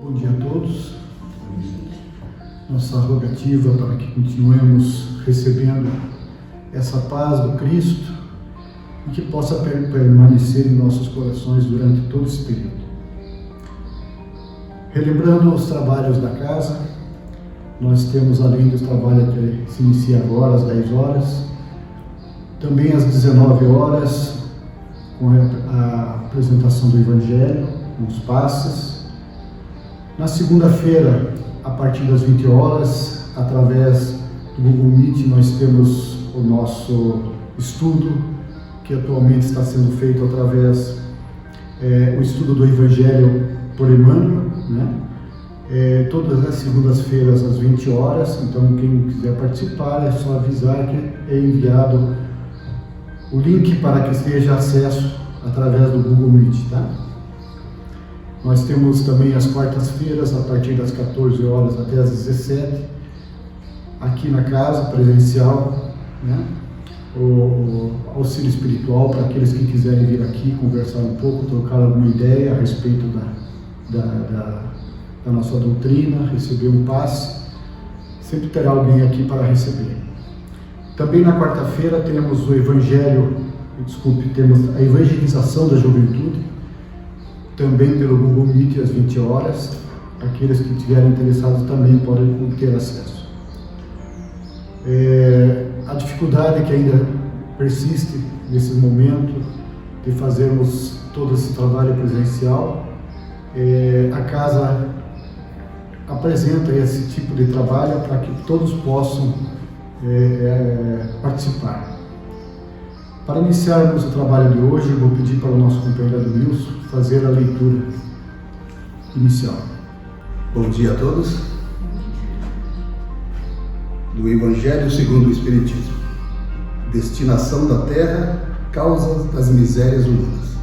Bom dia a todos. Nossa rogativa para que continuemos recebendo essa paz do Cristo e que possa permanecer em nossos corações durante todo esse período. Relembrando os trabalhos da casa, nós temos, além dos trabalhos que se inicia agora às 10 horas, também às 19 horas, com a apresentação do Evangelho, com os passes. Na segunda-feira, a partir das 20 horas, através do Google Meet, nós temos o nosso estudo, que atualmente está sendo feito através do estudo do Evangelho por Emmanuel, né? Todas as segundas-feiras às 20 horas, então quem quiser participar é só avisar que é enviado o link para que esteja acesso através do Google Meet, tá? Nós temos também as quartas-feiras, a partir das 14 horas até as 17, aqui na casa, presencial, né? O auxílio espiritual para aqueles que quiserem vir aqui conversar um pouco, trocar alguma ideia a respeito da nossa doutrina, receber um passe. Sempre terá alguém aqui para receber. Também na quarta-feira temos temos a evangelização da juventude, também pelo Google Meet às 20 horas. Aqueles que estiverem interessados também podem ter acesso. A dificuldade que ainda persiste nesse momento de fazermos todo esse trabalho presencial, a casa apresenta esse tipo de trabalho para que todos possam participar. Para iniciarmos o trabalho de hoje, eu vou pedir para o nosso companheiro Ademilson fazer a leitura inicial. Bom dia a todos. Do Evangelho segundo o Espiritismo. Destinação da terra, causas das misérias humanas.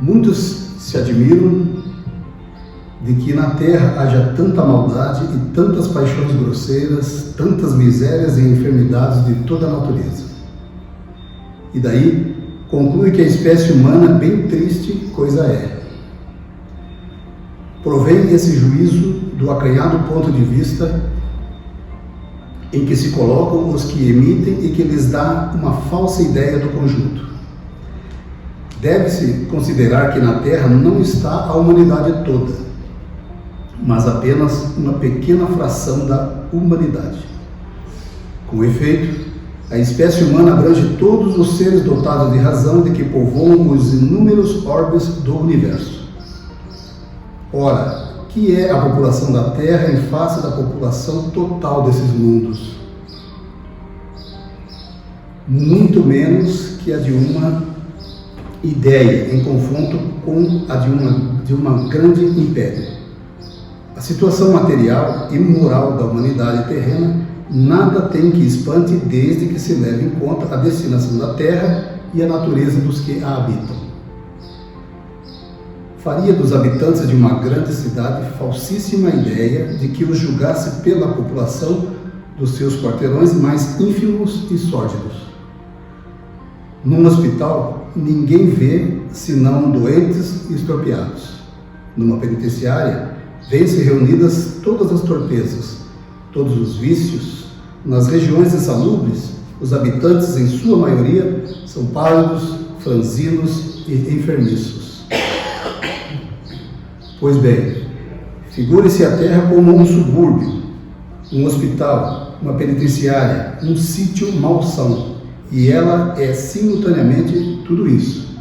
Muitos se admiram de que na terra haja tanta maldade e tantas paixões grosseiras, tantas misérias e enfermidades de toda a natureza. E daí conclui que a espécie humana bem triste coisa é. Provém esse juízo do acanhado ponto de vista em que se colocam os que emitem e que lhes dá uma falsa ideia do conjunto. Deve-se considerar que na Terra não está a humanidade toda, mas apenas uma pequena fração da humanidade. Com efeito, a espécie humana abrange todos os seres dotados de razão de que povoam os inúmeros orbes do universo. Ora, que é a população da Terra em face da população total desses mundos? Muito menos que a de uma ideia em confronto com a de uma grande império. A situação material e moral da humanidade terrena nada tem que espante desde que se leve em conta a destinação da Terra e a natureza dos que a habitam. Faria dos habitantes de uma grande cidade falsíssima ideia de que os julgasse pela população dos seus quarteirões mais ínfimos e sórdidos. Num hospital, ninguém vê senão doentes e estropiados. Numa penitenciária, vêem-se reunidas todas as torpezas, todos os vícios. Nas regiões insalubres, os habitantes, em sua maioria, são pálidos, franzinos e enfermiços. Pois bem, figure-se a Terra como um subúrbio, um hospital, uma penitenciária, um sítio malsão, e ela é simultaneamente tudo isso.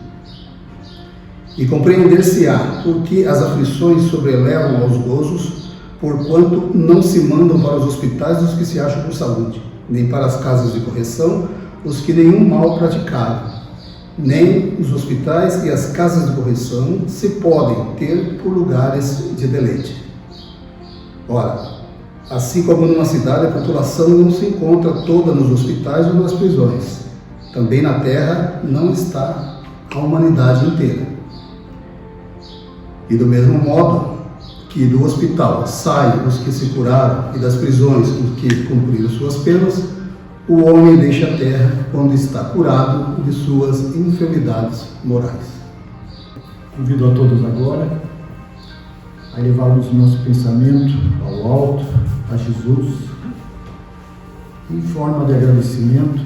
E compreender-se-á por que as aflições sobrelevam aos gozos, porquanto não se mandam para os hospitais os que se acham com saúde, nem para as casas de correção os que nenhum mal praticaram, nem os hospitais e as casas de correção se podem ter por lugares de deleite. Ora, assim como numa cidade a população não se encontra toda nos hospitais ou nas prisões, também na Terra não está a humanidade inteira. E do mesmo modo que do hospital saem os que se curaram e das prisões os que cumpriram suas penas, o homem deixa a terra quando está curado de suas enfermidades morais. Convido a todos agora a levarmos o nosso pensamento ao alto, a Jesus, em forma de agradecimento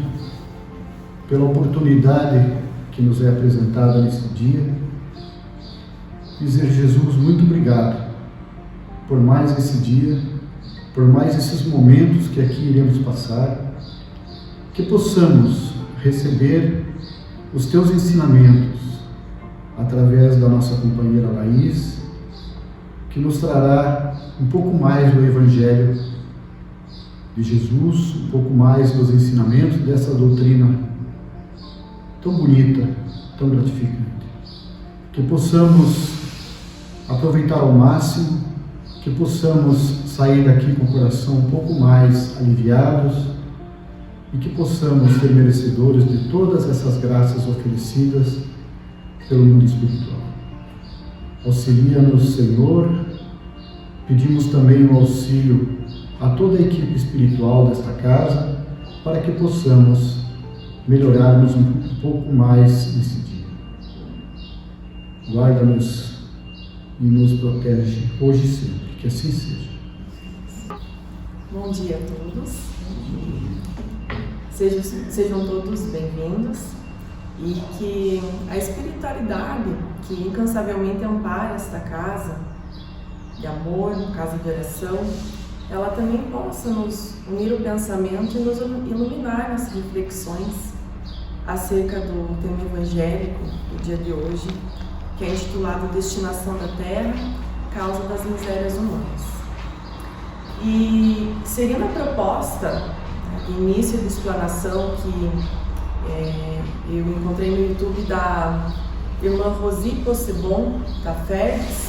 pela oportunidade que nos é apresentada nesse dia. Dizer: Jesus, muito obrigado por mais esse dia, por mais esses momentos que aqui iremos passar, que possamos receber os teus ensinamentos através da nossa companheira Laís, que nos trará um pouco mais do Evangelho de Jesus, um pouco mais dos ensinamentos dessa doutrina tão bonita, tão gratificante. Que possamos aproveitar ao máximo, que possamos sair daqui com o coração um pouco mais aliviados e que possamos ser merecedores de todas essas graças oferecidas pelo mundo espiritual. Auxilia-nos, Senhor. Pedimos também o auxílio a toda a equipe espiritual desta casa, para que possamos melhorarmos um pouco mais nesse dia. Guarda-nos e nos protege hoje e sempre, que assim seja. Bom dia a todos. Sejam todos bem-vindos e que a espiritualidade que incansavelmente ampara esta casa de amor, casa de oração, ela também possa nos unir o pensamento e nos iluminar nas reflexões acerca do tema evangélico do dia de hoje, que é intitulado Destinação da Terra, Causa das Misérias Humanas. E seguindo a proposta, início de explanação que eu encontrei no YouTube da irmã Rosi Possebon, da Ferdes,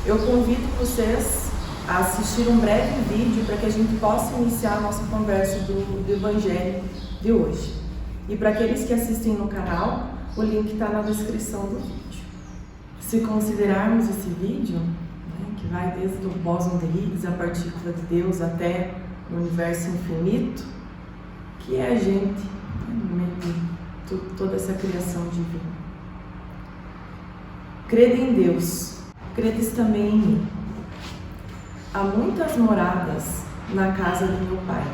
eu convido vocês a assistir um breve vídeo para que a gente possa iniciar a nossa conversa do Evangelho de hoje. E para aqueles que assistem no canal, o link está na descrição do vídeo. Se considerarmos esse vídeo, que vai desde o bóson de Higgs, a partícula de Deus, até o universo infinito, que é a gente, no meio de toda essa criação divina. Crede em Deus, credes também em mim. Há muitas moradas na casa do meu Pai.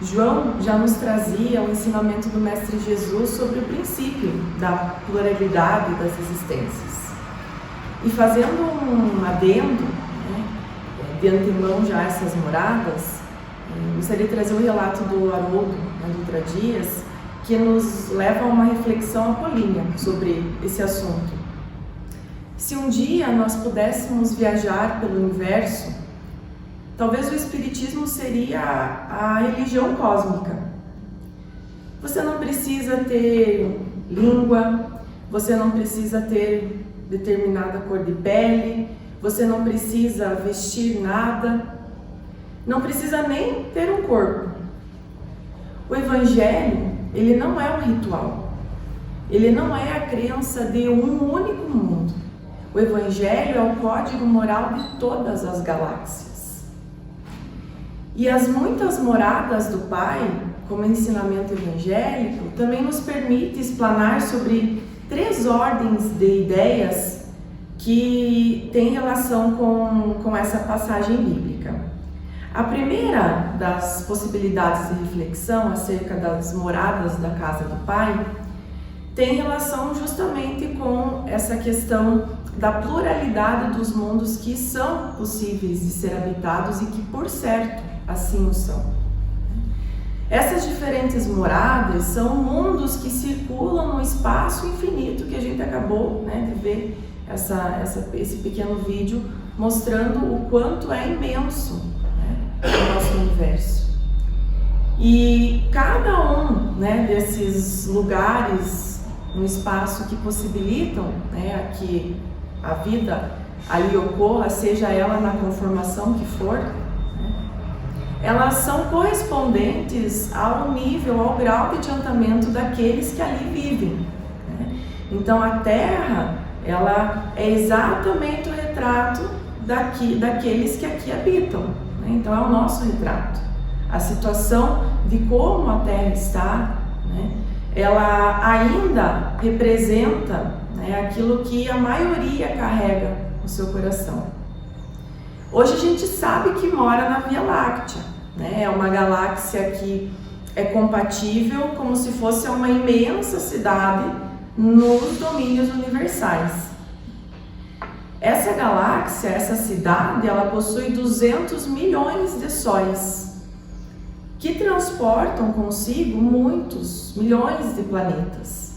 João já nos trazia o ensinamento do Mestre Jesus sobre o princípio da pluralidade das existências. E fazendo um adendo, de antemão já essas moradas, gostaria de trazer o relato do Haroldo Dutra Dias, que nos leva a uma reflexão apolínea sobre esse assunto. Se um dia nós pudéssemos viajar pelo universo, talvez o Espiritismo seria a religião cósmica. Você não precisa ter língua, você não precisa ter determinada cor de pele, você não precisa vestir nada, não precisa nem ter um corpo. O Evangelho, ele não é um ritual, ele não é a crença de um único mundo. O Evangelho é o código moral de todas as galáxias. E as muitas moradas do Pai, como ensinamento evangélico, também nos permite explanar sobre 3 ordens de ideias que têm relação com essa passagem bíblica. A primeira das possibilidades de reflexão acerca das moradas da casa do Pai tem relação justamente com essa questão da pluralidade dos mundos que são possíveis de ser habitados e que, por certo, assim o são. Essas diferentes moradas são mundos que circulam no espaço infinito que a gente acabou de ver esse pequeno vídeo mostrando o quanto é imenso o nosso universo. E cada um desses lugares no espaço que possibilitam que a vida ali ocorra, seja ela na conformação que for, elas são correspondentes ao nível, ao grau de adiantamento daqueles que ali vivem. Então a Terra, ela é exatamente o retrato daqueles que aqui habitam. Então é o nosso retrato. A situação de como a Terra está, ela ainda representa aquilo que a maioria carrega no seu coração. Hoje a gente sabe que mora na Via Láctea, né? É uma galáxia que é compatível como se fosse uma imensa cidade nos domínios universais. Essa galáxia, essa cidade, ela possui 200 milhões de sóis, que transportam consigo muitos milhões de planetas,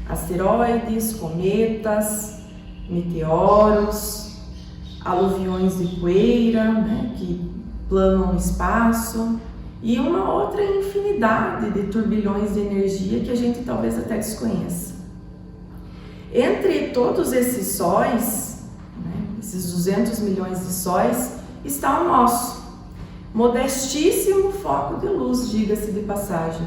asteroides, cometas, meteoros, aluviões de poeira, né, que planam no espaço, e uma outra infinidade de turbilhões de energia que a gente talvez até desconheça. Entre todos esses sóis, né, esses 200 milhões de sóis, está o nosso modestíssimo foco de luz, diga-se de passagem.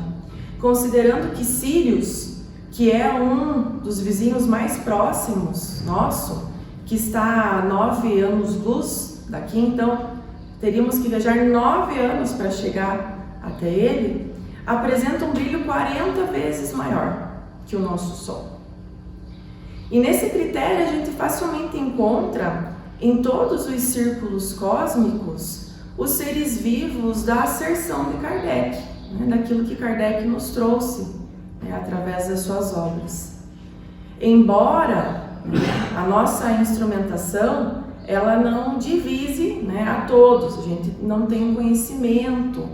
Considerando que Sírius, que é um dos vizinhos mais próximos nosso, que está a 9 anos-luz daqui, então teríamos que viajar 9 anos para chegar até ele, apresenta um brilho 40 vezes maior que o nosso Sol. E nesse critério a gente facilmente encontra em todos os círculos cósmicos os seres vivos da asserção de Kardec, né, daquilo que Kardec nos trouxe, né, através das suas obras. Embora a nossa instrumentação ela não divise, né, a todos, a gente não tem um conhecimento,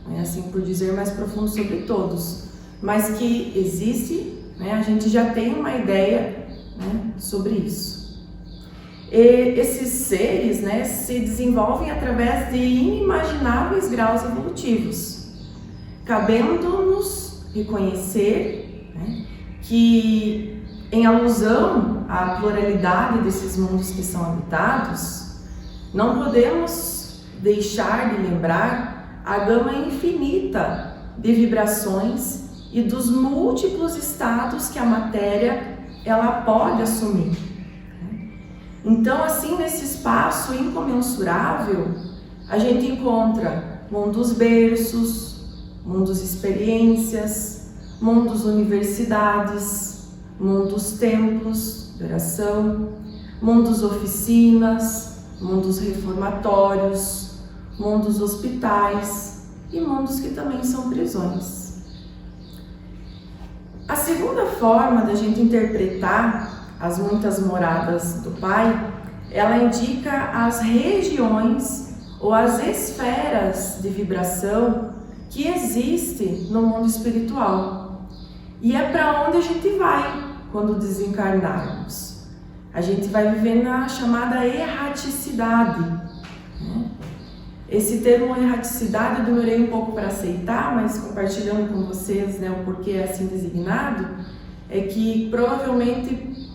né, assim por dizer, mais profundo sobre todos, mas que existe, né, a gente já tem uma ideia, né, sobre isso. E esses seres, né, se desenvolvem através de inimagináveis graus evolutivos, cabendo-nos reconhecer, né, que em alusão à pluralidade desses mundos que são habitados, não podemos deixar de lembrar a gama infinita de vibrações e dos múltiplos estados que a matéria ela pode assumir. Então, assim, nesse espaço incomensurável, a gente encontra mundos berços, mundos experiências, mundos universidades, mundos templos de oração, mundos oficinas, mundos reformatórios, mundos hospitais e mundos que também são prisões. A segunda forma da gente interpretar as muitas moradas do Pai, ela indica as regiões ou as esferas de vibração que existem no mundo espiritual. E é para onde a gente vai quando desencarnarmos. A gente vai viver na chamada erraticidade, né? Esse termo erraticidade eu demorei um pouco para aceitar, mas compartilhando com vocês, né, o porquê é assim designado, é que provavelmente,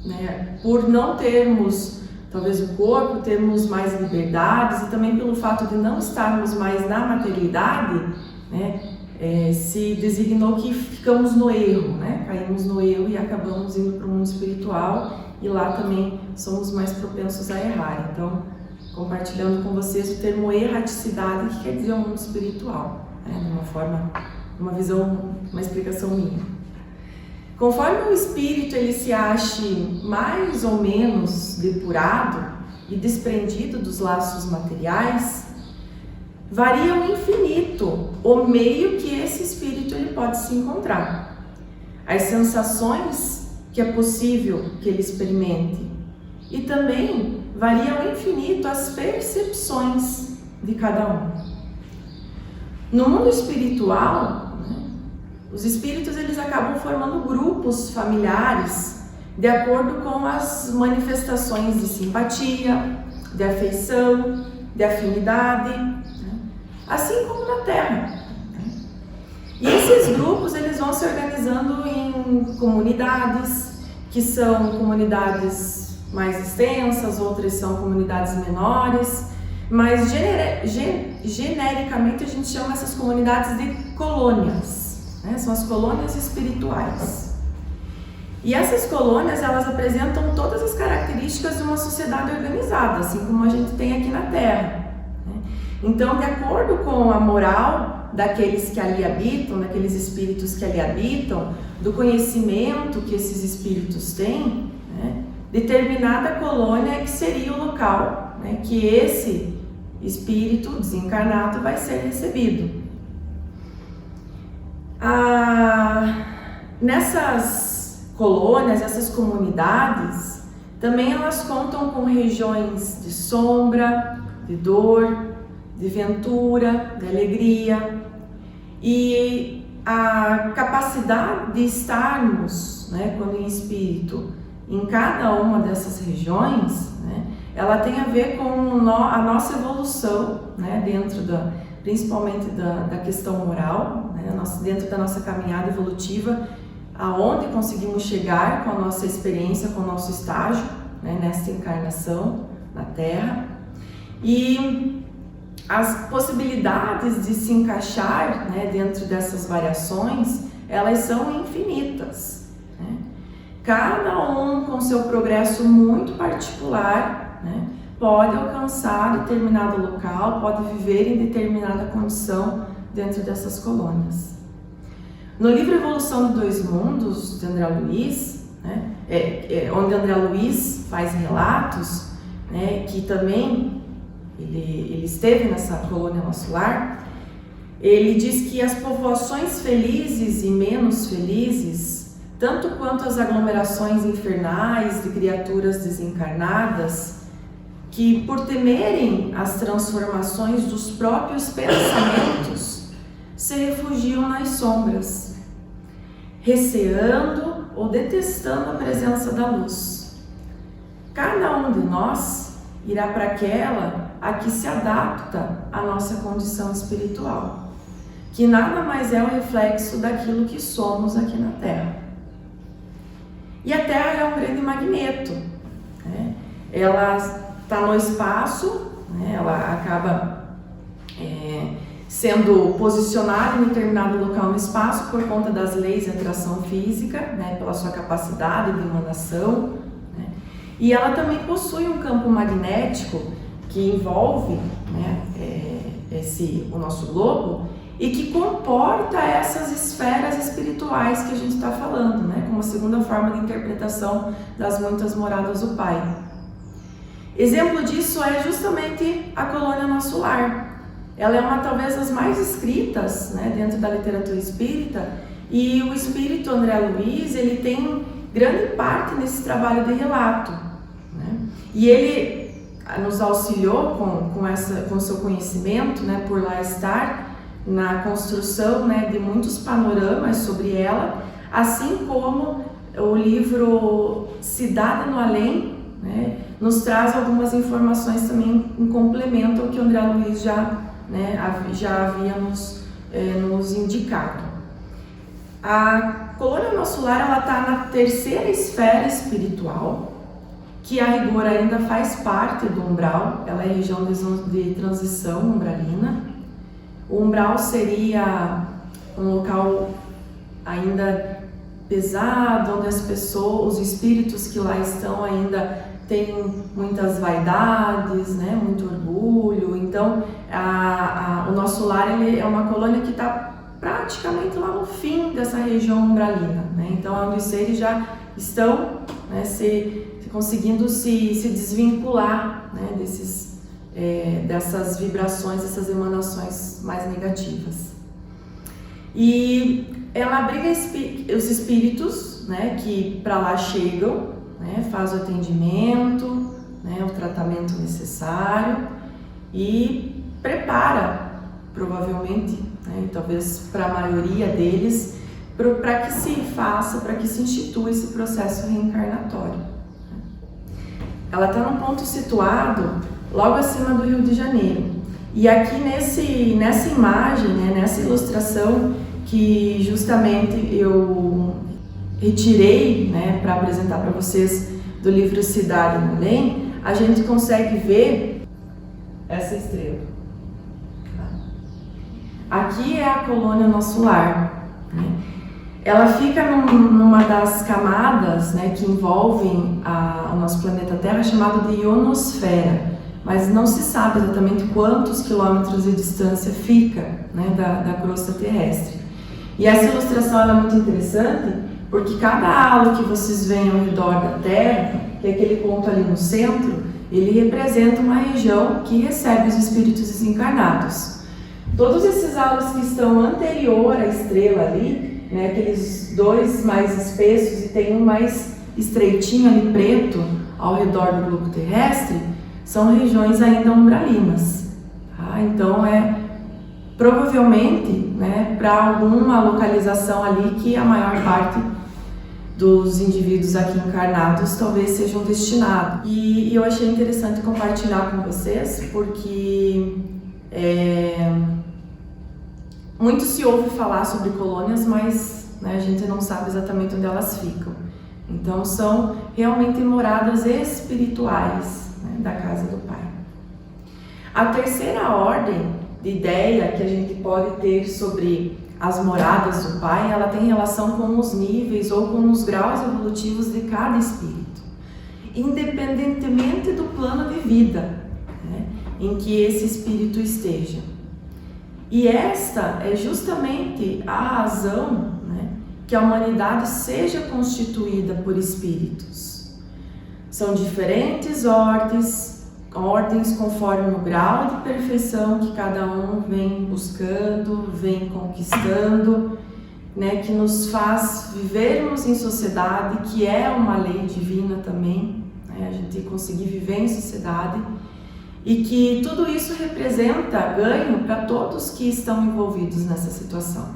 né, por não termos talvez o corpo, termos mais liberdades e também pelo fato de não estarmos mais na materialidade, né, se designou que ficamos no erro, né, caímos no erro e acabamos indo para o mundo espiritual e lá também somos mais propensos a errar. Então, compartilhando com vocês o termo erraticidade, que quer dizer o mundo espiritual, né, de uma forma, uma visão, uma explicação minha. Conforme o espírito ele se ache mais ou menos depurado e desprendido dos laços materiais, varia ao infinito o meio que esse espírito ele pode se encontrar. As sensações que é possível que ele experimente e também varia ao infinito as percepções de cada um. No mundo espiritual, os espíritos eles acabam formando grupos familiares de acordo com as manifestações de simpatia, de afeição, de afinidade, assim como na Terra. E esses grupos eles vão se organizando em comunidades, que são comunidades mais extensas, outras são comunidades menores, mas genericamente a gente chama essas comunidades de colônias, né? São as colônias espirituais. E essas colônias, elas apresentam todas as características de uma sociedade organizada, assim como a gente tem aqui na Terra, né? Então, de acordo com a moral daqueles que ali habitam, daqueles espíritos que ali habitam, do conhecimento que esses espíritos têm, né? determinada colônia que seria o local, né, que esse espírito desencarnado vai ser recebido. Nessas colônias, essas comunidades, também elas contam com regiões de sombra, de dor, de ventura, de alegria, e a capacidade de estarmos, né, quando em espírito, em cada uma dessas regiões, né, ela tem a ver com a nossa evolução, né, dentro principalmente da questão moral, né, dentro da nossa caminhada evolutiva, aonde conseguimos chegar com a nossa experiência, com o nosso estágio, né, nesta encarnação na Terra. E as possibilidades de se encaixar, né, dentro dessas variações, elas são infinitas, né? Cada um com seu progresso muito particular, né, pode alcançar determinado local, pode viver em determinada condição dentro dessas colônias. No livro Evolução de Dois Mundos, de André Luiz, né, onde André Luiz faz relatos, né, que também ele esteve nessa colônia Nosso Lar, ele diz que as povoações felizes e menos felizes, tanto quanto as aglomerações infernais de criaturas desencarnadas, que por temerem as transformações dos próprios pensamentos, se refugiam nas sombras, receando ou detestando a presença da luz. Cada um de nós irá para aquela a que se adapta à nossa condição espiritual, que nada mais é o reflexo daquilo que somos aqui na Terra. E a Terra é um grande magneto, né? Ela está no espaço, né? Ela acaba sendo posicionada em determinado local no espaço por conta das leis de atração física, né? Pela sua capacidade de emanação, né? E ela também possui um campo magnético que envolve, né, o nosso globo e que comporta essas esferas espirituais que a gente está falando, né, como a segunda forma de interpretação das muitas moradas do Pai. Exemplo disso é justamente a colônia Nosso Lar. Ela é talvez das mais escritas, né, dentro da literatura espírita, e o espírito André Luiz, ele tem grande parte nesse trabalho de relato, né? E ele nos auxiliou com seu conhecimento, né, por lá estar na construção, né, de muitos panoramas sobre ela, assim como o livro Cidade no Além, né, nos traz algumas informações também em complemento ao que o André Luiz já havia nos indicado. A colônia Nosso Lar, ela está na terceira esfera espiritual, que a rigor ainda faz parte do umbral. Ela é região de transição umbralina. O umbral seria um local ainda pesado, onde as pessoas, os espíritos que lá estão ainda têm muitas vaidades, né, muito orgulho. Então, o Nosso Lar, ele é uma colônia que está praticamente lá no fim dessa região umbralina, né? Então, é onde os seres já estão, né, conseguindo se desvincular, né, dessas vibrações, dessas emanações mais negativas. E ela abriga os espíritos, né, que para lá chegam, né, faz o atendimento, né, o tratamento necessário e prepara, provavelmente, né, talvez para a maioria deles, para que se faça, para que se institua esse processo reencarnatório. Ela está num ponto situado logo acima do Rio de Janeiro. E aqui nessa imagem, né, nessa ilustração que justamente eu retirei, né, para apresentar para vocês do livro Cidade no Além, a gente consegue ver essa estrela. Aqui é a colônia Nosso Lar, né? Ela fica numa das camadas, né, que envolvem o nosso planeta Terra, chamado de ionosfera, mas não se sabe exatamente quantos quilômetros de distância fica, né, da crosta terrestre. E essa ilustração ela é muito interessante porque cada halo que vocês veem ao redor da Terra, que é aquele ponto ali no centro, ele representa uma região que recebe os espíritos desencarnados. Todos esses halos que estão anterior à estrela ali, né, aqueles dois mais espessos e tem um mais estreitinho ali preto ao redor do globo terrestre, são regiões ainda umbralinas. Tá? Então provavelmente, né, para alguma localização ali que a maior parte dos indivíduos aqui encarnados talvez sejam destinados. E eu achei interessante compartilhar com vocês, porque muito se ouve falar sobre colônias, mas, né, a gente não sabe exatamente onde elas ficam. Então são realmente moradas espirituais, né, da casa do Pai. A terceira ordem de ideia que a gente pode ter sobre as moradas do Pai, ela tem relação com os níveis ou com os graus evolutivos de cada espírito, independentemente do plano de vida, né, em que esse espírito esteja. E esta é justamente a razão, né, que a humanidade seja constituída por espíritos. São diferentes ordens conforme o grau de perfeição que cada um vem buscando, vem conquistando, né, que nos faz vivermos em sociedade, que é uma lei divina também, né, a gente conseguir viver em sociedade, e que tudo isso representa ganho para todos que estão envolvidos nessa situação.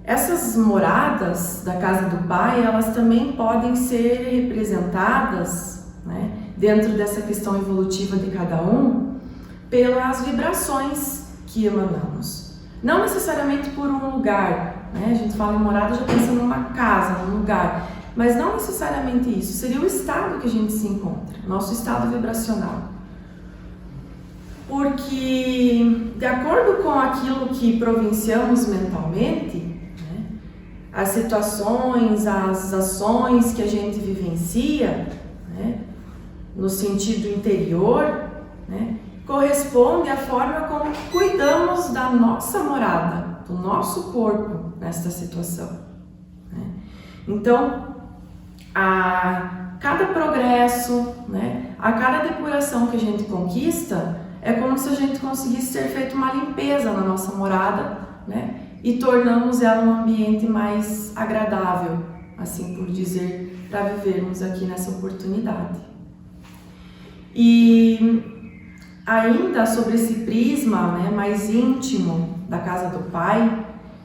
Essas moradas da casa do Pai, elas também podem ser representadas, né, dentro dessa questão evolutiva de cada um, pelas vibrações que emanamos. Não necessariamente por um lugar, né? A gente fala em morada, já pensa numa casa, num lugar, mas não necessariamente isso. Seria o estado que a gente se encontra, nosso estado vibracional. Porque, de acordo com aquilo que provinciamos mentalmente, né, as situações, as ações que a gente vivencia, né, no sentido interior, né, corresponde à forma como cuidamos da nossa morada, do nosso corpo nesta situação, né? Então, a cada progresso, né, a cada depuração que a gente conquista, é como se a gente conseguisse ter feito uma limpeza na nossa morada, né, e tornamos ela um ambiente mais agradável, assim por dizer, para vivermos aqui nessa oportunidade. E ainda sobre esse prisma, né, mais íntimo da casa do Pai,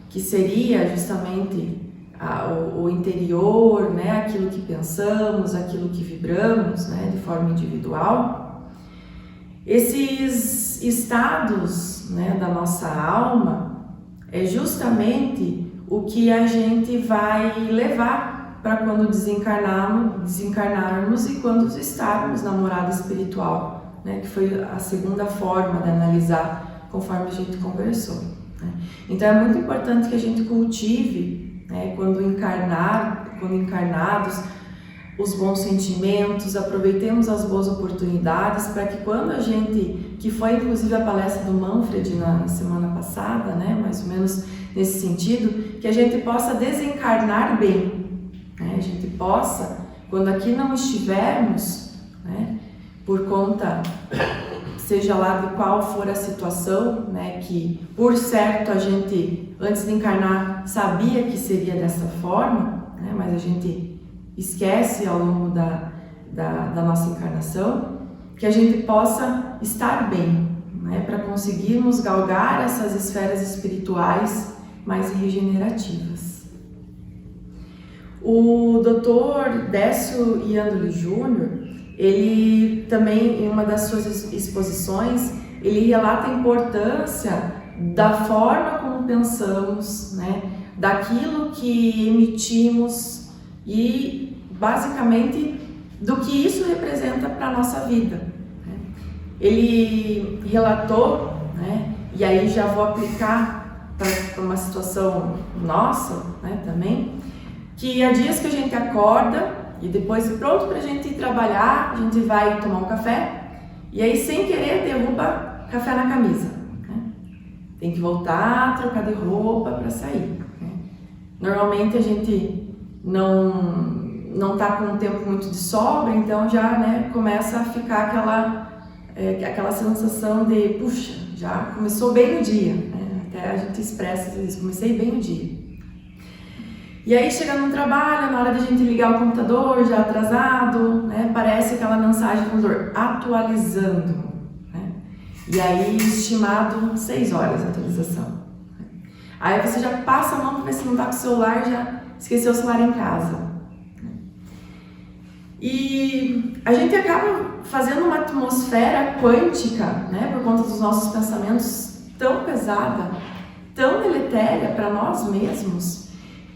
que seria justamente o interior, né, aquilo que pensamos, aquilo que vibramos, né, de forma individual, esses estados, né, da nossa alma é justamente o que a gente vai levar para quando desencarnarmos e quando estarmos na morada espiritual, né, que foi a segunda forma de analisar conforme a gente conversou, né. Então é muito importante que a gente cultive, né, quando encarnados, os bons sentimentos, aproveitemos as boas oportunidades para que quando a gente, que foi inclusive a palestra do Manfred na semana passada, né, mais ou menos nesse sentido, que a gente possa desencarnar bem, né, a gente possa, quando aqui não estivermos, né, por conta, seja lá de qual for a situação, né, que por certo a gente, antes de encarnar, sabia que seria dessa forma, né, mas a gente esquece ao longo da nossa encarnação, que a gente possa estar bem, né, para conseguirmos galgar essas esferas espirituais mais regenerativas. O Dr. Décio Iandoli Júnior, ele também, em uma das suas exposições, ele relata a importância da forma como pensamos, né, daquilo que emitimos e, basicamente, do que isso representa para a nossa vida, né. Ele relatou, né, e aí já vou aplicar para uma situação nossa, né, também, que há dias que a gente acorda e depois pronto para a gente ir trabalhar, a gente vai tomar um café e aí sem querer derruba café na camisa, né? Tem que voltar, trocar de roupa para sair, né? Normalmente a gente não está com um tempo muito de sobra, então já, né, começa a ficar aquela sensação de, puxa, já começou bem o dia, né? Até a gente expressa isso, comecei bem o dia. E aí chega no trabalho, na hora de a gente ligar o computador, já atrasado, né, parece aquela mensagem do computador, atualizando, né? E aí estimado 6 horas de atualização. Aí você já passa a mão para ver se não está com o celular, já esqueceu o celular em casa. E a gente acaba fazendo uma atmosfera quântica, né, por conta dos nossos pensamentos tão pesada, tão deletéria para nós mesmos,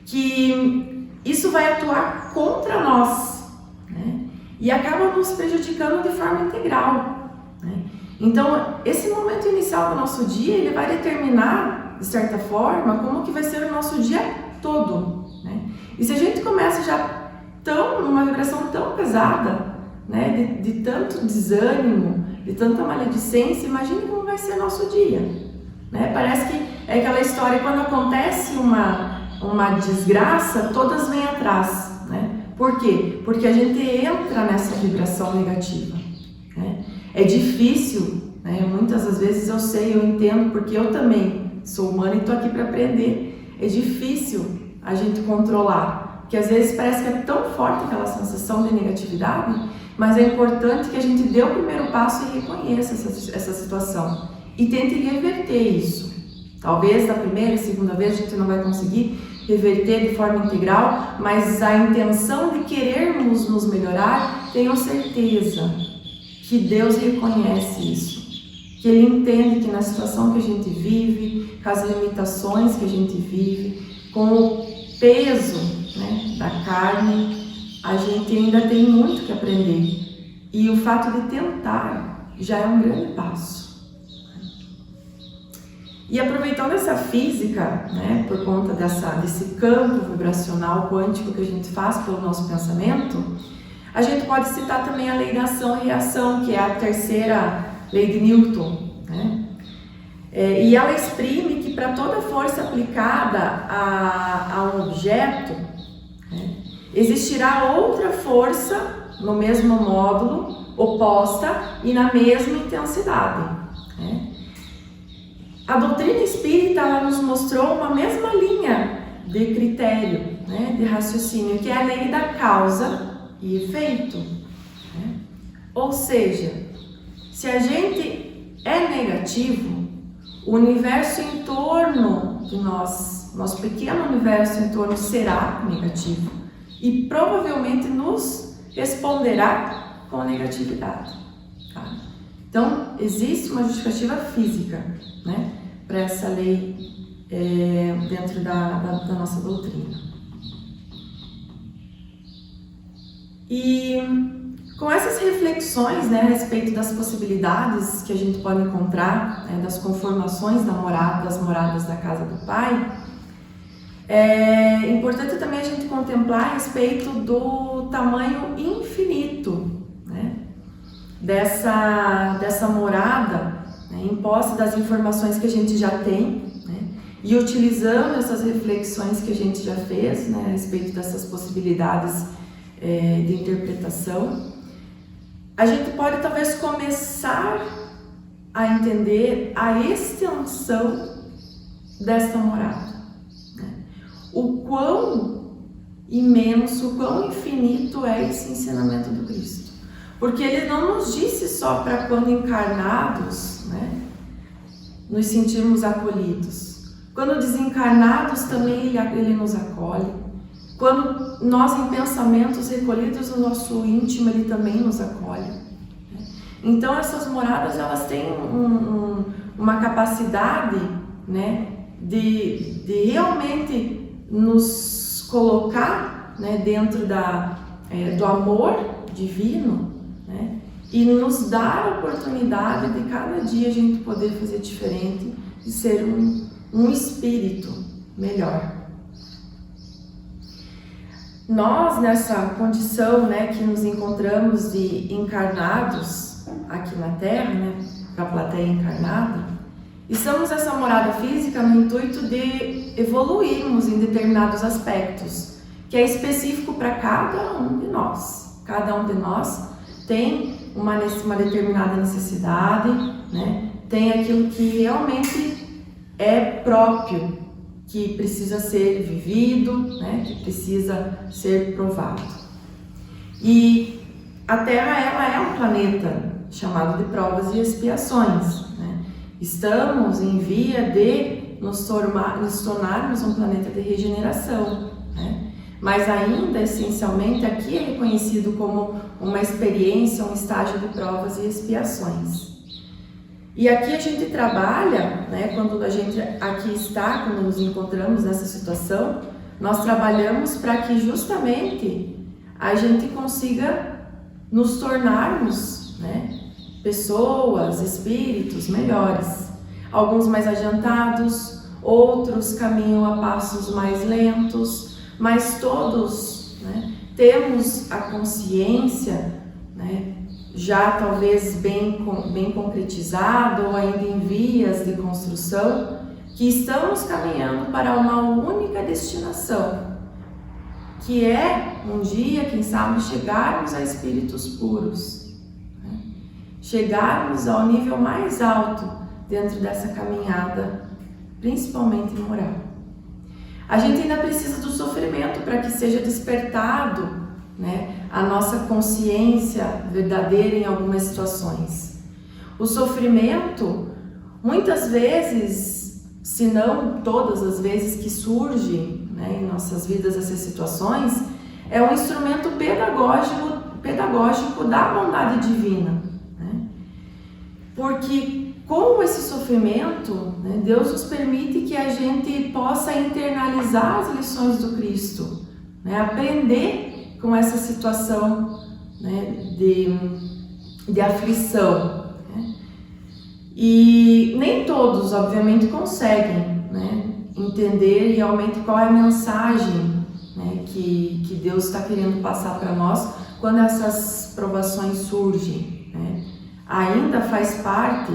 que isso vai atuar contra nós, né, e acaba nos prejudicando de forma integral, né? Então, esse momento inicial do nosso dia, ele vai determinar, de certa forma, como que vai ser o nosso dia todo, né? E se a gente começa já numa vibração tão pesada, né, de tanto desânimo, de tanta maledicência, imagine como vai ser nosso dia, né? Parece que é aquela história, quando acontece uma desgraça, todas vêm atrás, né? Por quê? Porque a gente entra nessa vibração negativa, né? É difícil, né? Muitas das vezes eu sei, eu entendo, porque eu também sou humana e estou aqui para aprender. É difícil a gente controlar, porque às vezes parece que é tão forte aquela sensação de negatividade, mas é importante que a gente dê o primeiro passo e reconheça essa situação e tente reverter isso. Talvez da primeira e segunda vez a gente não vai conseguir reverter de forma integral, mas a intenção de querermos nos melhorar, tenho certeza que Deus reconhece isso, que Ele entende que na situação que a gente vive, com as limitações que a gente vive, com o peso, né, da carne, a gente ainda tem muito que aprender, e o fato de tentar já é um grande passo. E aproveitando essa física, né, por conta desse campo vibracional quântico que a gente faz pelo nosso pensamento, a gente pode citar também a lei da ação e reação, que é a terceira lei de Newton, né? E ela exprime que para toda força aplicada a um objeto, né, existirá outra força no mesmo módulo, oposta e na mesma intensidade, né? A doutrina espírita, ela nos mostrou uma mesma linha de critério, né, de raciocínio, que é a lei da causa e efeito, né? Ou seja, se a gente é negativo, o universo em torno de nós, nosso pequeno universo em torno, será negativo e provavelmente nos responderá com negatividade, tá? Então, existe uma justificativa física, né, para essa lei dentro da nossa doutrina. E com essas reflexões, né, a respeito das possibilidades que a gente pode encontrar, né, das conformações das moradas da casa do Pai, é importante também a gente contemplar a respeito do tamanho infinito, né, dessa morada, né, em posse das informações que a gente já tem, né, e utilizando essas reflexões que a gente já fez, né, a respeito dessas possibilidades de interpretação, a gente pode talvez começar a entender a extensão desta morada, né? O quão imenso, o quão infinito é esse ensinamento do Cristo. Porque Ele não nos disse só para quando encarnados, né, nos sentirmos acolhidos. Quando desencarnados também Ele nos acolhe. Quando nós em pensamentos recolhidos no nosso íntimo, Ele também nos acolhe. Então essas moradas, elas têm uma capacidade, né, de realmente nos colocar, né, dentro do amor divino, né, e nos dar a oportunidade de cada dia a gente poder fazer diferente, de ser um espírito melhor. Nós, nessa condição, né, que nos encontramos de encarnados aqui na Terra, né, para a plateia encarnada, Estamos nessa morada física no intuito de evoluirmos em determinados aspectos, que é específico para cada um de nós. Cada um de nós tem uma determinada necessidade, né? Tem aquilo que realmente é próprio, que precisa ser vivido, né? Que precisa ser provado. E a Terra, ela é um planeta chamado de provas e expiações, né? Estamos em via de nos tornarmos um planeta de regeneração, né? Mas ainda, essencialmente, aqui é reconhecido como uma experiência, um estágio de provas e expiações. E aqui a gente trabalha, né, quando a gente aqui está, quando nos encontramos nessa situação, nós trabalhamos para que justamente a gente consiga nos tornarmos, né, pessoas, espíritos melhores. Alguns mais adiantados, outros caminham a passos mais lentos, mas todos, né, temos a consciência, né, já talvez bem concretizada ou ainda em vias de construção, que estamos caminhando para uma única destinação, que é um dia, quem sabe, chegarmos a espíritos puros, né? Chegarmos ao nível mais alto dentro dessa caminhada, principalmente moral. A gente ainda precisa do sofrimento para que seja despertado, né, a nossa consciência verdadeira em algumas situações. O sofrimento, muitas vezes, se não todas as vezes que surge, né, em nossas vidas essas situações, é um instrumento pedagógico da bondade divina, né? Porque com esse sofrimento, né, Deus nos permite que a gente possa internalizar as lições do Cristo, né, aprender com essa situação, né, de aflição, né? E nem todos, obviamente, conseguem, né, entender realmente qual é a mensagem, né, que Deus está querendo passar para nós quando essas provações surgem, né? Ainda faz parte,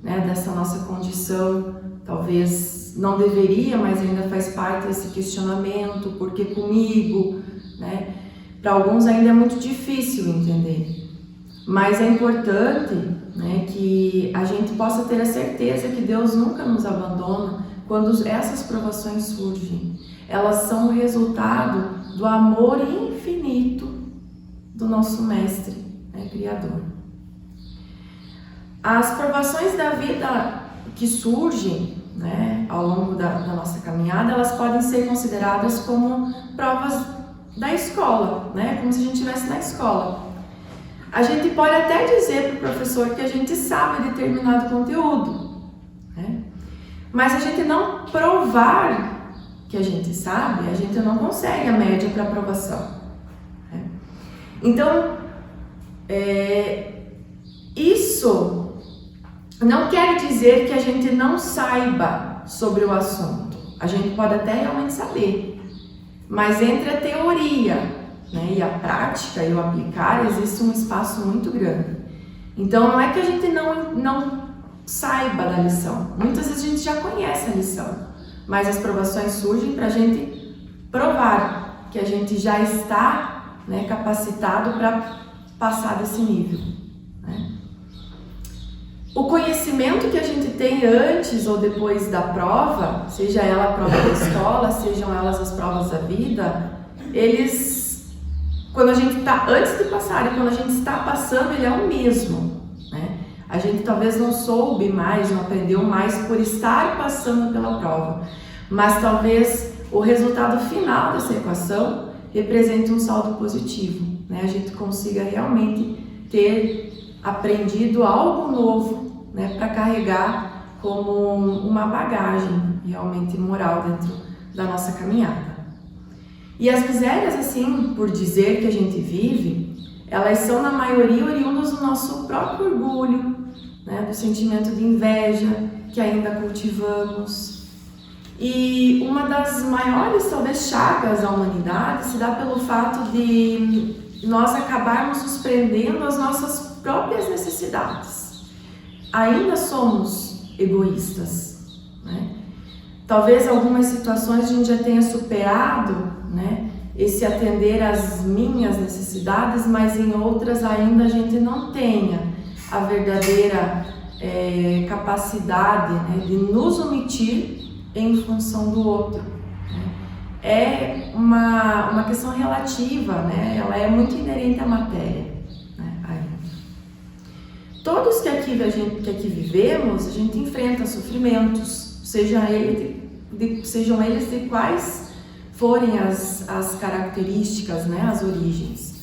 né, dessa nossa condição, talvez não deveria, mas ainda faz parte desse questionamento, por que comigo, né? Para alguns ainda é muito difícil entender, mas é importante, né, que a gente possa ter a certeza que Deus nunca nos abandona quando essas provações surgem. Elas são o resultado do amor infinito do nosso Mestre, né, Criador. As provações da vida que surgem, né, ao longo da nossa caminhada, elas podem ser consideradas como provas da escola, né, como se a gente estivesse na escola. A gente pode até dizer para o professor que a gente sabe determinado conteúdo, né, mas a gente não provar que a gente sabe, a gente não consegue a média para aprovação, né? Então, isso não quer dizer que a gente não saiba sobre o assunto. A gente pode até realmente saber, mas entre a teoria, né, e a prática e o aplicar existe um espaço muito grande. Então não é que a gente não saiba da lição. Muitas vezes a gente já conhece a lição, mas as provações surgem para a gente provar que a gente já está, né, capacitado para passar desse nível, né? O conhecimento que a gente tem antes ou depois da prova, seja ela a prova da escola, sejam elas as provas da vida, eles, quando a gente está, antes de passar e quando a gente está passando, ele é o mesmo, né? A gente talvez não soube mais, não aprendeu mais por estar passando pela prova, mas talvez o resultado final dessa equação represente um saldo positivo, né? A gente consiga realmente ter aprendido algo novo, né, para carregar como uma bagagem realmente moral dentro da nossa caminhada. E as misérias, assim, por dizer que a gente vive, elas são na maioria oriundas do nosso próprio orgulho, né, do sentimento de inveja que ainda cultivamos. E uma das maiores, talvez, chagas da humanidade se dá pelo fato de nós acabarmos nos prendendo às nossas próprias necessidades. Ainda somos egoístas, né? Talvez algumas situações a gente já tenha superado, né, esse atender às minhas necessidades, mas em outras ainda a gente não tenha a verdadeira capacidade, né, de nos omitir em função do outro. É uma questão relativa, né? Ela é muito inerente à matéria, né? Todos que aqui vivemos, a gente enfrenta sofrimentos, sejam eles de quais forem as características, né? As origens.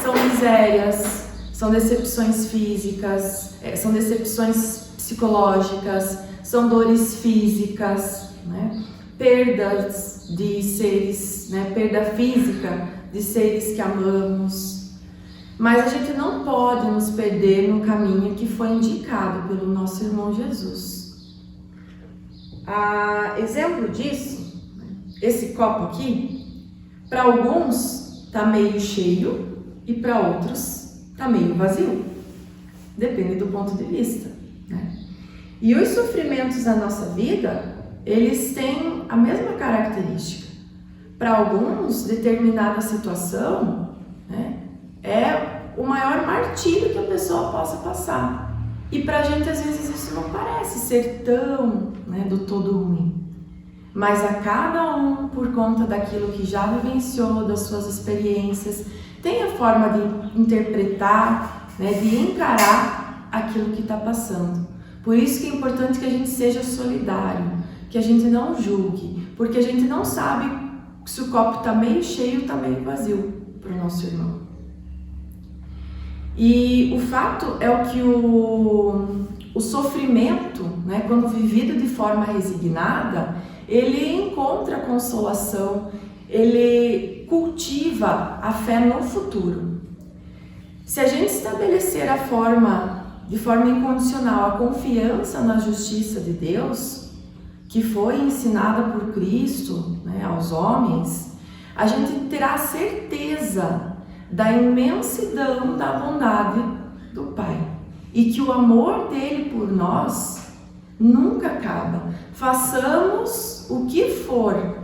São misérias, são decepções físicas, são decepções psicológicas, são dores físicas, né? Perdas de seres, né? Perda física de seres que amamos. Mas a gente não pode nos perder no caminho que foi indicado pelo nosso irmão Jesus. Exemplo disso, esse copo aqui, para alguns está meio cheio e para outros está meio vazio. Depende do ponto de vista, né? E os sofrimentos da nossa vida, eles têm a mesma característica. Para alguns, determinada situação, né, é o maior martírio que a pessoa possa passar. E para a gente, às vezes, isso não parece ser tão, né, do todo ruim. Mas a cada um, por conta daquilo que já vivenciou, das suas experiências, tem a forma de interpretar, né, de encarar aquilo que está passando. Por isso que é importante que a gente seja solidário, que a gente não julgue, porque a gente não sabe se o copo está meio cheio ou está meio vazio para o nosso irmão. E o fato é que o sofrimento, né, quando vivido de forma resignada, ele encontra consolação, ele cultiva a fé no futuro. Se a gente estabelecer de forma incondicional a confiança na justiça de Deus, que foi ensinada por Cristo, né, aos homens, a gente terá certeza da imensidão da bondade do Pai e que o amor dele por nós nunca acaba. Façamos o que for,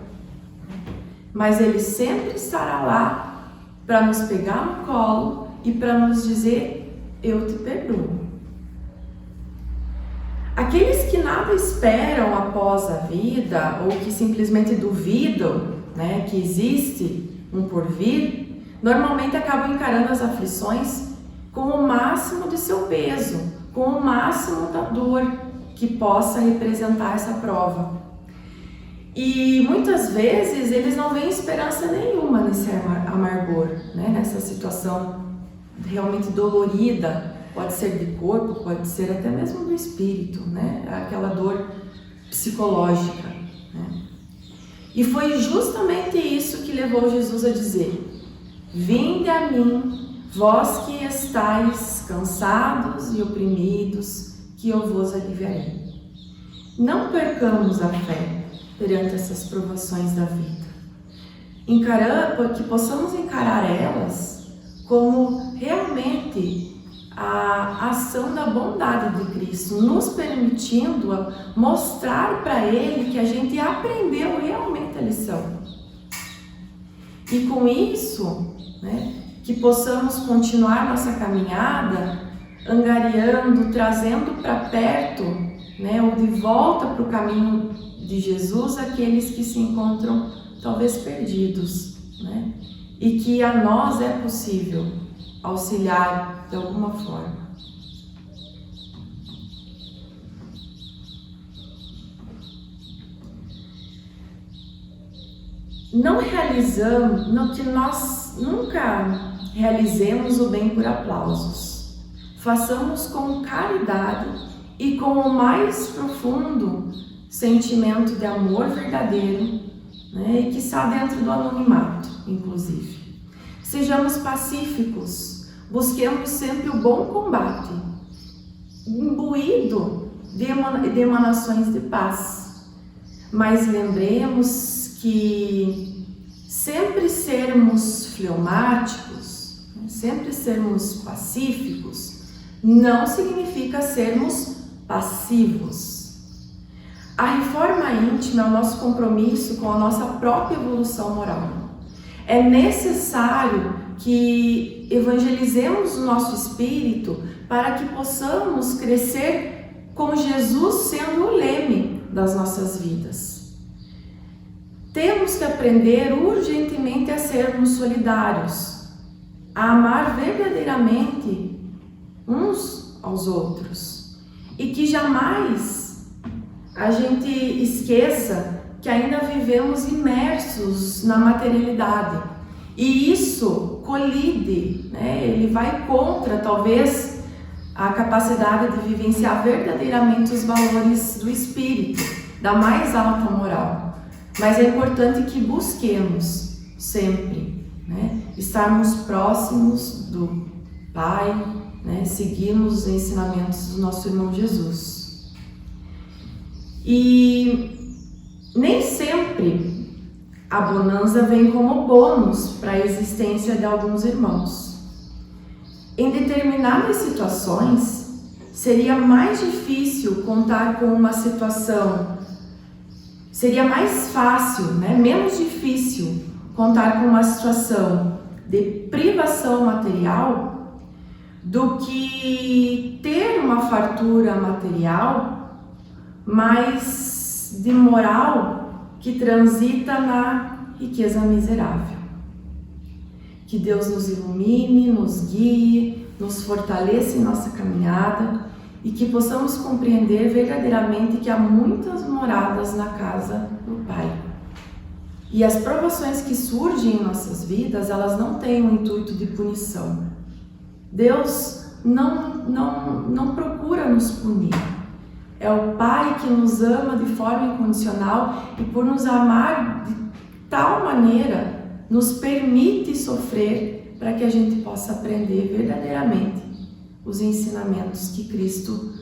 mas ele sempre estará lá para nos pegar no colo e para nos dizer: eu te perdoo. Aqueles que nada esperam após a vida ou que simplesmente duvidam, né, que existe um porvir, normalmente acabam encarando as aflições com o máximo de seu peso, com o máximo da dor que possa representar essa prova. E muitas vezes eles não veem esperança nenhuma nesse amargor, né, nessa situação realmente dolorida. Pode ser de corpo, pode ser até mesmo do espírito, né? Aquela dor psicológica, né? E foi justamente isso que levou Jesus a dizer: vinde a mim, vós que estáis cansados e oprimidos, que eu vos aliviarei. Não percamos a fé perante essas provações da vida. Que possamos encarar elas como realmente a ação da bondade de Cristo, nos permitindo mostrar para Ele que a gente aprendeu realmente a lição. E com isso, né, que possamos continuar nossa caminhada, angariando, trazendo para perto, né, ou de volta para o caminho de Jesus, aqueles que se encontram talvez perdidos, né, e que a nós é possível auxiliar de alguma forma. Que nós nunca realizemos o bem por aplausos. Façamos com caridade e com o mais profundo sentimento de amor verdadeiro, né, e que está dentro do anonimato, inclusive. Sejamos pacíficos, busquemos sempre o bom combate, imbuído de emanações de paz. Mas lembremos que sempre sermos fleumáticos, sempre sermos pacíficos, não significa sermos passivos. A reforma íntima é o nosso compromisso com a nossa própria evolução moral. É necessário que evangelizemos o nosso espírito para que possamos crescer com Jesus sendo o leme das nossas vidas. Temos que aprender urgentemente a sermos solidários, a amar verdadeiramente uns aos outros e que jamais a gente esqueça que ainda vivemos imersos na materialidade. E isso colide, né? Ele vai contra, talvez, a capacidade de vivenciar verdadeiramente os valores do espírito, da mais alta moral. Mas é importante que busquemos sempre, né? Estarmos próximos do Pai, né? Seguirmos os ensinamentos do nosso irmão Jesus. E nem sempre a bonança vem como bônus para a existência de alguns irmãos. Em determinadas situações, seria mais difícil contar com uma situação, seria mais fácil, né? Menos difícil contar com uma situação de privação material do que ter uma fartura material, mas de moral que transita na riqueza miserável. Que Deus nos ilumine, nos guie, nos fortaleça em nossa caminhada e que possamos compreender verdadeiramente que há muitas moradas na casa do Pai. E as provações que surgem em nossas vidas, elas não têm o intuito de punição. Deus não procura nos punir. É o Pai que nos ama de forma incondicional e por nos amar de tal maneira, nos permite sofrer para que a gente possa aprender verdadeiramente os ensinamentos que Cristo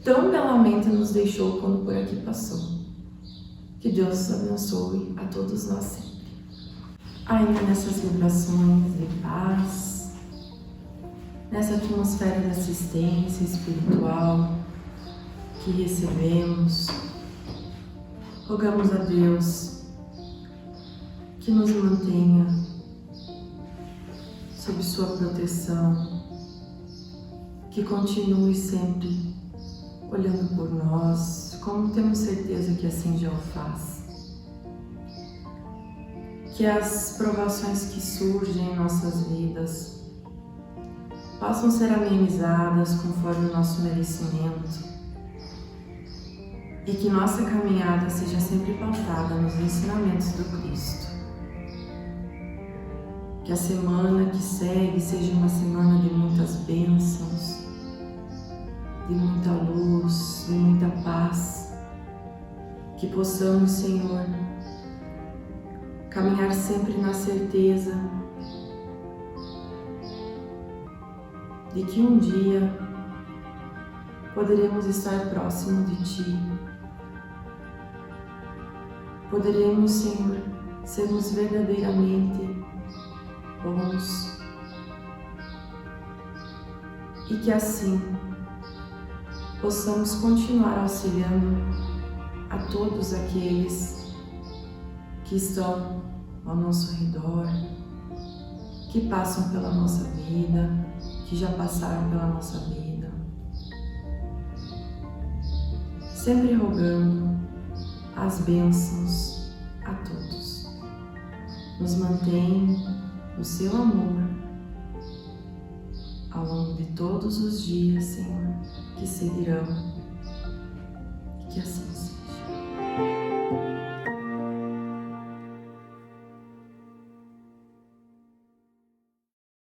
tão belamente nos deixou quando por aqui passou. Que Deus abençoe a todos nós sempre. Ainda nessas vibrações de paz, nessa atmosfera de assistência espiritual que recebemos, rogamos a Deus que nos mantenha sob sua proteção, que continue sempre olhando por nós, como temos certeza que assim já o faz. Que as provações que surgem em nossas vidas possam ser amenizadas conforme o nosso merecimento e que nossa caminhada seja sempre pautada nos ensinamentos do Cristo. Que a semana que segue seja uma semana de muitas bênçãos, de muita luz, de muita paz. Que possamos, Senhor, caminhar sempre na certeza de que um dia poderemos estar próximo de Ti. Poderemos, Senhor, sermos verdadeiramente bons e que assim possamos continuar auxiliando a todos aqueles que estão ao nosso redor, que passam pela nossa vida, que já passaram pela nossa vida, sempre rogando as bênçãos a todos. Nos mantém no seu amor ao longo de todos os dias, Senhor, que seguirão